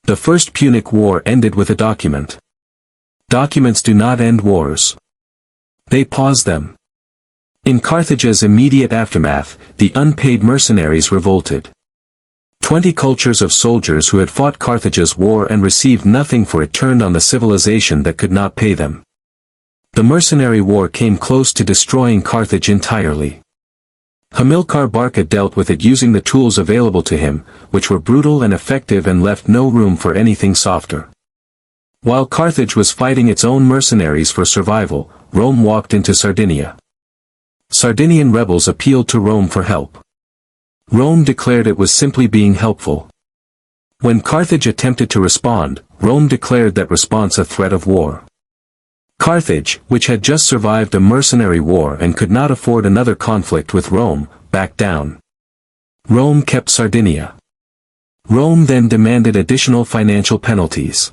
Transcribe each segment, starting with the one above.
The First Punic War ended with a document. Documents do not end wars. They pause them. In Carthage's immediate aftermath, the unpaid mercenaries revolted. 20 cultures of soldiers who had fought Carthage's war and received nothing for it turned on the civilization that could not pay them. The mercenary war came close to destroying Carthage entirely. Hamilcar Barca dealt with it using the tools available to him, which were brutal and effective and left no room for anything softer. While Carthage was fighting its own mercenaries for survival, Rome walked into Sardinia. Sardinian rebels appealed to Rome for help. Rome declared it was simply being helpful. When Carthage attempted to respond, Rome declared that response a threat of war. Carthage, which had just survived a mercenary war and could not afford another conflict with Rome, backed down. Rome kept Sardinia. Rome then demanded additional financial penalties.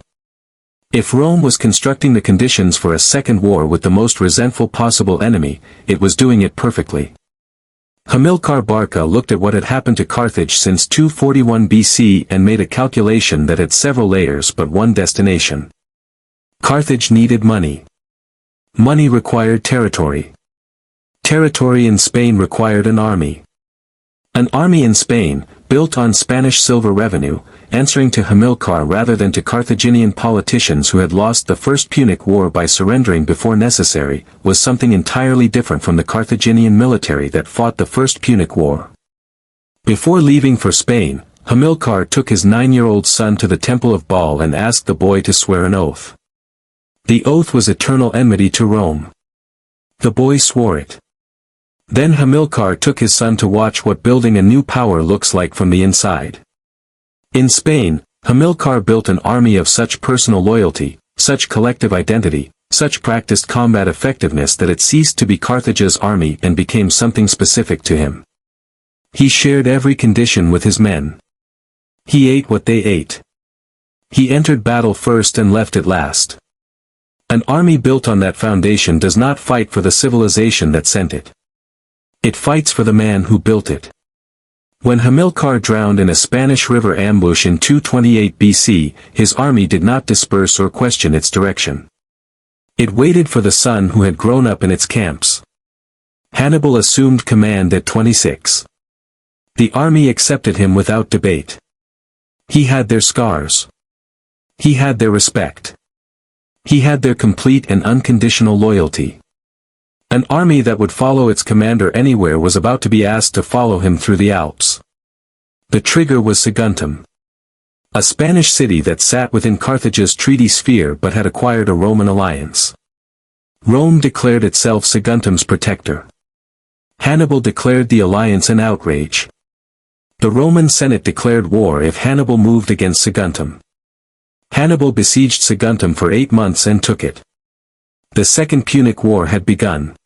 If Rome was constructing the conditions for a second war with the most resentful possible enemy, it was doing it perfectly. Hamilcar Barca looked at what had happened to Carthage since 241 BC and made a calculation that had several layers but one destination. Carthage needed money. Money required territory. Territory in Spain required an army. An army in Spain, built on Spanish silver revenue, answering to Hamilcar rather than to Carthaginian politicians who had lost the First Punic War by surrendering before necessary, was something entirely different from the Carthaginian military that fought the First Punic War. Before leaving for Spain, Hamilcar took his 9-year-old son to the temple of Baal and asked the boy to swear an oath. The oath was eternal enmity to Rome. The boy swore it. Then Hamilcar took his son to watch what building a new power looks like from the inside. In Spain, Hamilcar built an army of such personal loyalty, such collective identity, such practiced combat effectiveness that it ceased to be Carthage's army and became something specific to him. He shared every condition with his men. He ate what they ate. He entered battle first and left it last. An army built on that foundation does not fight for the civilization that sent it. It fights for the man who built it. When Hamilcar drowned in a Spanish river ambush in 228 BC, his army did not disperse or question its direction. It waited for the son who had grown up in its camps. Hannibal assumed command at 26. The army accepted him without debate. He had their scars. He had their respect. He had their complete and unconditional loyalty. An army that would follow its commander anywhere was about to be asked to follow him through the Alps. The trigger was Saguntum. A Spanish city that sat within Carthage's treaty sphere but had acquired a Roman alliance. Rome declared itself Saguntum's protector. Hannibal declared the alliance an outrage. The Roman Senate declared war if Hannibal moved against Saguntum. Hannibal besieged Saguntum for 8 months and took it. The Second Punic War had begun.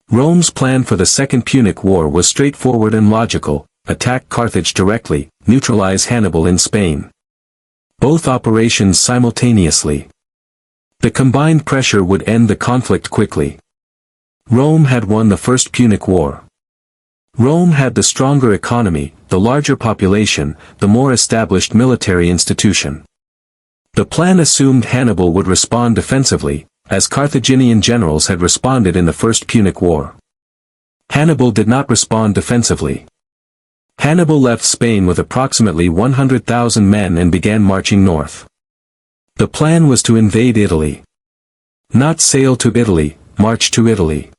Rome's plan for the Second Punic War was straightforward and logical: attack Carthage directly, neutralize Hannibal in Spain. Both operations simultaneously. The combined pressure would end the conflict quickly. Rome had won the First Punic War. Rome had the stronger economy, the larger population, the more established military institution. The plan assumed Hannibal would respond defensively, as Carthaginian generals had responded in the First Punic War. Hannibal did not respond defensively. Hannibal left Spain with approximately 100,000 men and began marching north. The plan was to invade Italy. Not sail to Italy, march to Italy.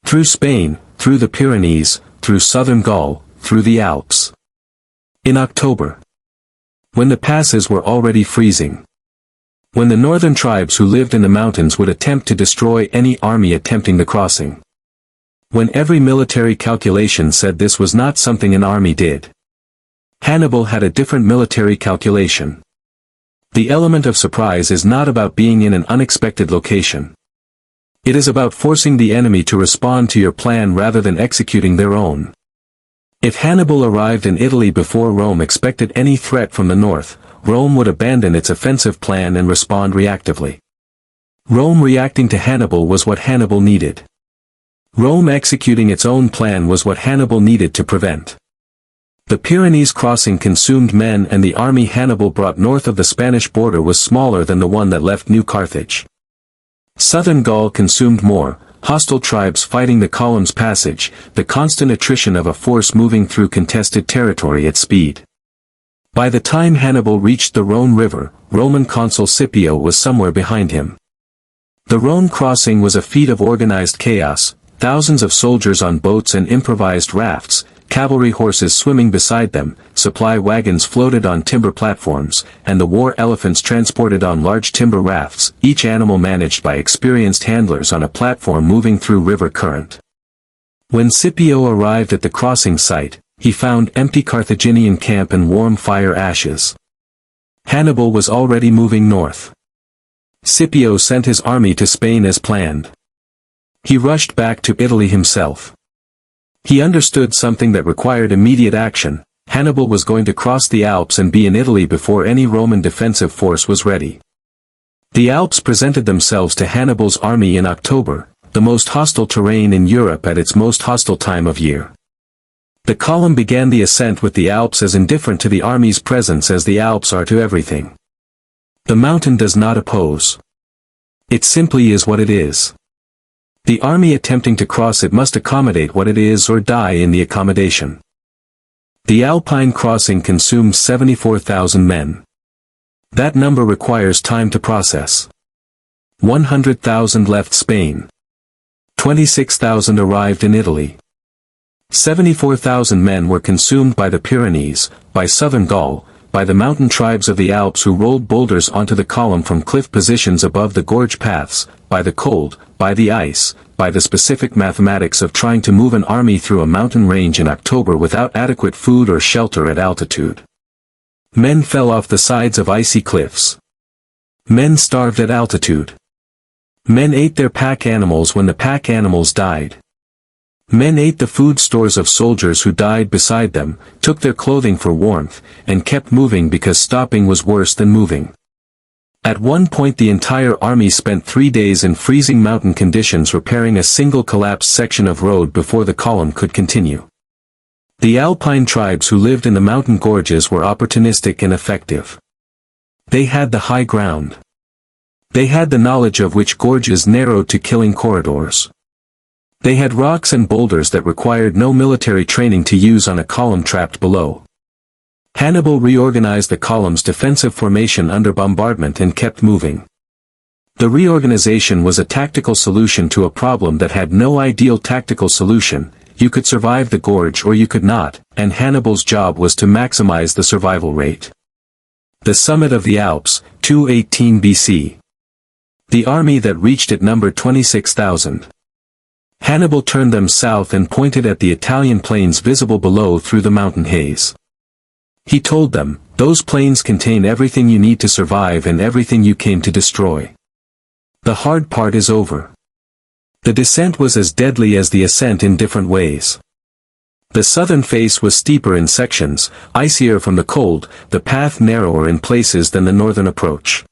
Through Spain, through the Pyrenees, through southern Gaul, through the Alps. In October. When the passes were already freezing. When the northern tribes who lived in the mountains would attempt to destroy any army attempting the crossing. When every military calculation said this was not something an army did. Hannibal had a different military calculation. The element of surprise is not about being in an unexpected location. It is about forcing the enemy to respond to your plan rather than executing their own. If Hannibal arrived in Italy before Rome expected any threat from the north, Rome would abandon its offensive plan and respond reactively. Rome reacting to Hannibal was what Hannibal needed. Rome executing its own plan was what Hannibal needed to prevent. The Pyrenees crossing consumed men, and the army Hannibal brought north of the Spanish border was smaller than the one that left New Carthage. Southern Gaul consumed more, hostile tribes fighting the column's passage, the constant attrition of a force moving through contested territory at speed. By the time Hannibal reached the Rhone River, Roman consul Scipio was somewhere behind him. The Rhone crossing was a feat of organized chaos, thousands of soldiers on boats and improvised rafts, cavalry horses swimming beside them, supply wagons floated on timber platforms, and the war elephants transported on large timber rafts, each animal managed by experienced handlers on a platform moving through river current. When Scipio arrived at the crossing site, he found empty Carthaginian camp and warm fire ashes. Hannibal was already moving north. Scipio sent his army to Spain as planned. He rushed back to Italy himself. He understood something that required immediate action. Hannibal was going to cross the Alps and be in Italy before any Roman defensive force was ready. The Alps presented themselves to Hannibal's army in October, the most hostile terrain in Europe at its most hostile time of year. The column began the ascent with the Alps as indifferent to the army's presence as the Alps are to everything. The mountain does not oppose. It simply is what it is. The army attempting to cross it must accommodate what it is or die in the accommodation. The Alpine crossing consumed 74,000 men. That number requires time to process. 100,000 left Spain. 26,000 arrived in Italy. 74,000 men were consumed by the Pyrenees, by southern Gaul, by the mountain tribes of the Alps who rolled boulders onto the column from cliff positions above the gorge paths, by the cold, by the ice, by the specific mathematics of trying to move an army through a mountain range in October without adequate food or shelter at altitude. Men fell off the sides of icy cliffs. Men starved at altitude. Men ate their pack animals when the pack animals died. Men ate the food stores of soldiers who died beside them, took their clothing for warmth, and kept moving because stopping was worse than moving. At one point the entire army spent 3 days in freezing mountain conditions repairing a single collapsed section of road before the column could continue. The Alpine tribes who lived in the mountain gorges were opportunistic and effective. They had the high ground. They had the knowledge of which gorges narrowed to killing corridors. They had rocks and boulders that required no military training to use on a column trapped below. Hannibal reorganized the column's defensive formation under bombardment and kept moving. The reorganization was a tactical solution to a problem that had no ideal tactical solution. You could survive the gorge or you could not, and Hannibal's job was to maximize the survival rate. The summit of the Alps, 218 BC. The army that reached it numbered 26,000. Hannibal turned them south and pointed at the Italian plains visible below through the mountain haze. He told them, "Those plains contain everything you need to survive and everything you came to destroy. The hard part is over." The descent was as deadly as the ascent in different ways. The southern face was steeper in sections, icier from the cold, the path narrower in places than the northern approach.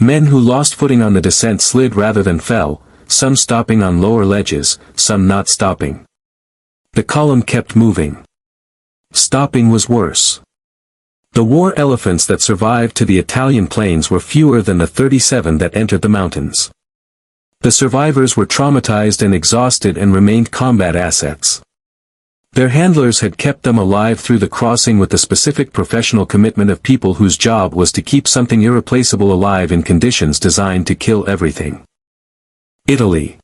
Men who lost footing on the descent slid rather than fell, some stopping on lower ledges, some not stopping. The column kept moving. Stopping was worse. The war elephants that survived to the Italian plains were fewer than the 37 that entered the mountains. The survivors were traumatized and exhausted and remained combat assets. Their handlers had kept them alive through the crossing with the specific professional commitment of people whose job was to keep something irreplaceable alive in conditions designed to kill everything. Italy.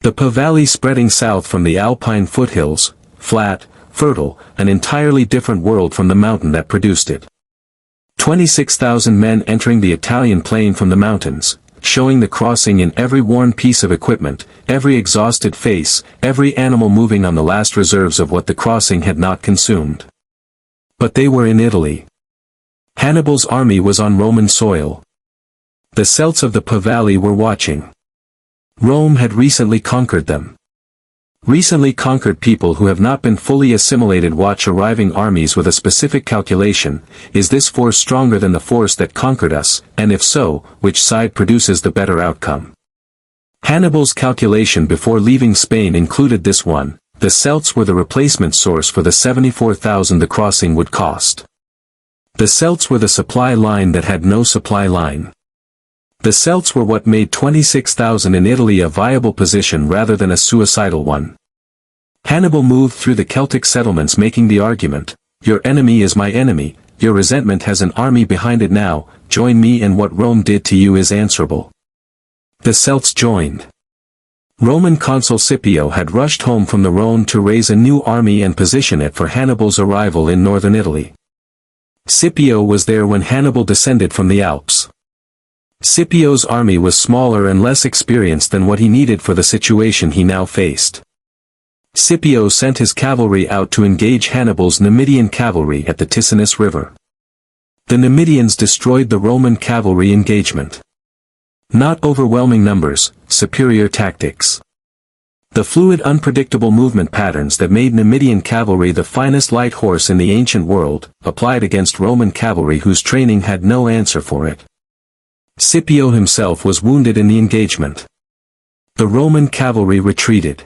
The Po Valley spreading south from the Alpine foothills, flat, fertile, an entirely different world from the mountain that produced it. 26,000 men entering the Italian plain from the mountains, showing the crossing in every worn piece of equipment, every exhausted face, every animal moving on the last reserves of what the crossing had not consumed. But they were in Italy. Hannibal's army was on Roman soil. The Celts of the Po Valley were watching. Rome had recently conquered them. Recently conquered people who have not been fully assimilated watch arriving armies with a specific calculation: is this force stronger than the force that conquered us, and if so, which side produces the better outcome? Hannibal's calculation before leaving Spain included this one: the Celts were the replacement source for the 74,000 the crossing would cost. The Celts were the supply line that had no supply line. The Celts were what made 26,000 in Italy a viable position rather than a suicidal one. Hannibal moved through the Celtic settlements making the argument, "Your enemy is my enemy, your resentment has an army behind it now, join me and what Rome did to you is answerable." The Celts joined. Roman consul Scipio had rushed home from the Rhone to raise a new army and position it for Hannibal's arrival in northern Italy. Scipio was there when Hannibal descended from the Alps. Scipio's army was smaller and less experienced than what he needed for the situation he now faced. Scipio sent his cavalry out to engage Hannibal's Numidian cavalry at the Ticinus River. The Numidians destroyed the Roman cavalry engagement. Not overwhelming numbers, superior tactics. The fluid unpredictable movement patterns that made Numidian cavalry the finest light horse in the ancient world, applied against Roman cavalry whose training had no answer for it. Scipio himself was wounded in the engagement. The Roman cavalry retreated.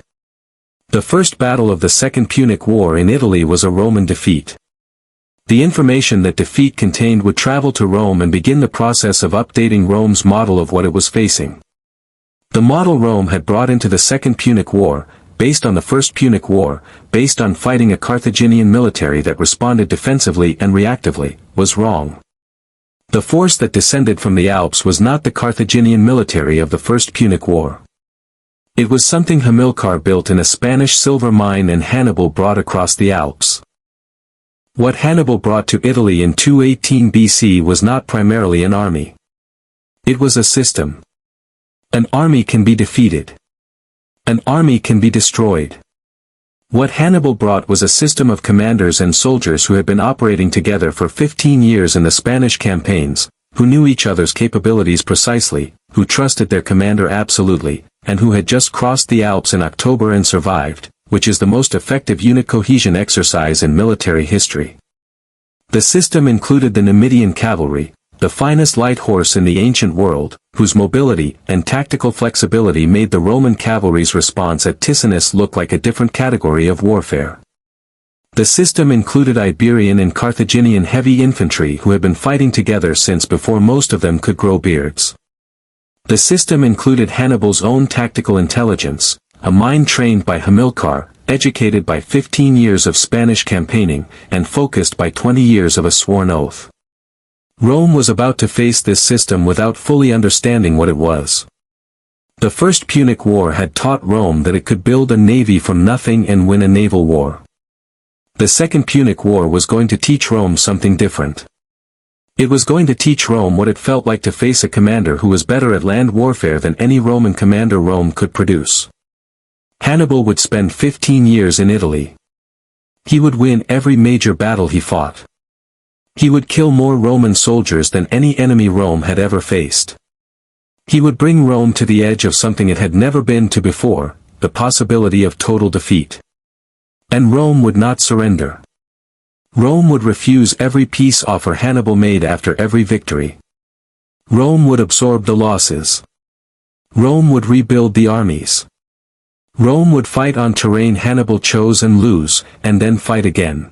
The first battle of the Second Punic War in Italy was a Roman defeat. The information that defeat contained would travel to Rome and begin the process of updating Rome's model of what it was facing. The model Rome had brought into the Second Punic War, based on the First Punic War, based on fighting a Carthaginian military that responded defensively and reactively, was wrong. The force that descended from the Alps was not the Carthaginian military of the First Punic War. It was something Hamilcar built in a Spanish silver mine and Hannibal brought across the Alps. What Hannibal brought to Italy in 218 BC was not primarily an army. It was a system. An army can be defeated. An army can be destroyed. What Hannibal brought was a system of commanders and soldiers who had been operating together for 15 years in the Spanish campaigns, who knew each other's capabilities precisely, who trusted their commander absolutely, and who had just crossed the Alps in October and survived, which is the most effective unit cohesion exercise in military history. The system included the Numidian cavalry, the finest light horse in the ancient world, whose mobility and tactical flexibility made the Roman cavalry's response at Ticinus look like a different category of warfare. The system included Iberian and Carthaginian heavy infantry who had been fighting together since before most of them could grow beards. The system included Hannibal's own tactical intelligence, a mind trained by Hamilcar, educated by 15 years of Spanish campaigning, and focused by 20 years of a sworn oath. Rome was about to face this system without fully understanding what it was. The First Punic War had taught Rome that it could build a navy from nothing and win a naval war. The Second Punic War was going to teach Rome something different. It was going to teach Rome what it felt like to face a commander who was better at land warfare than any Roman commander Rome could produce. Hannibal would spend 15 years in Italy. He would win every major battle he fought. He would kill more Roman soldiers than any enemy Rome had ever faced. He would bring Rome to the edge of something it had never been to before, the possibility of total defeat. And Rome would not surrender. Rome would refuse every peace offer Hannibal made after every victory. Rome would absorb the losses. Rome would rebuild the armies. Rome would fight on terrain Hannibal chose and lose, and then fight again.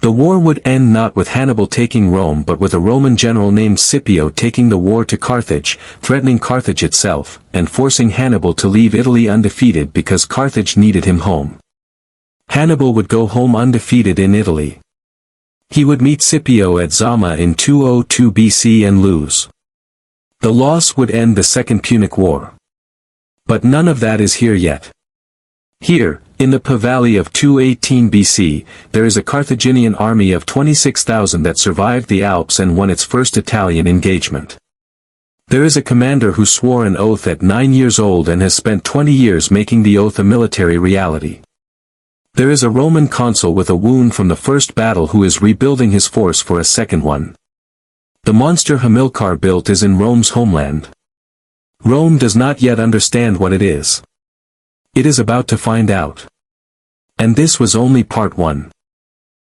The war would end not with Hannibal taking Rome but with a Roman general named Scipio taking the war to Carthage, threatening Carthage itself, and forcing Hannibal to leave Italy undefeated because Carthage needed him home. Hannibal would go home undefeated in Italy. He would meet Scipio at Zama in 202 BC and lose. The loss would end the Second Punic War. But none of that is here yet. Here, in the Po Valley of 218 BC, there is a Carthaginian army of 26,000 that survived the Alps and won its first Italian engagement. There is a commander who swore an oath at 9 years old and has spent 20 years making the oath a military reality. There is a Roman consul with a wound from the first battle who is rebuilding his force for a second one. The monster Hamilcar built is in Rome's homeland. Rome does not yet understand what it is. It is about to find out. And this was only part 1.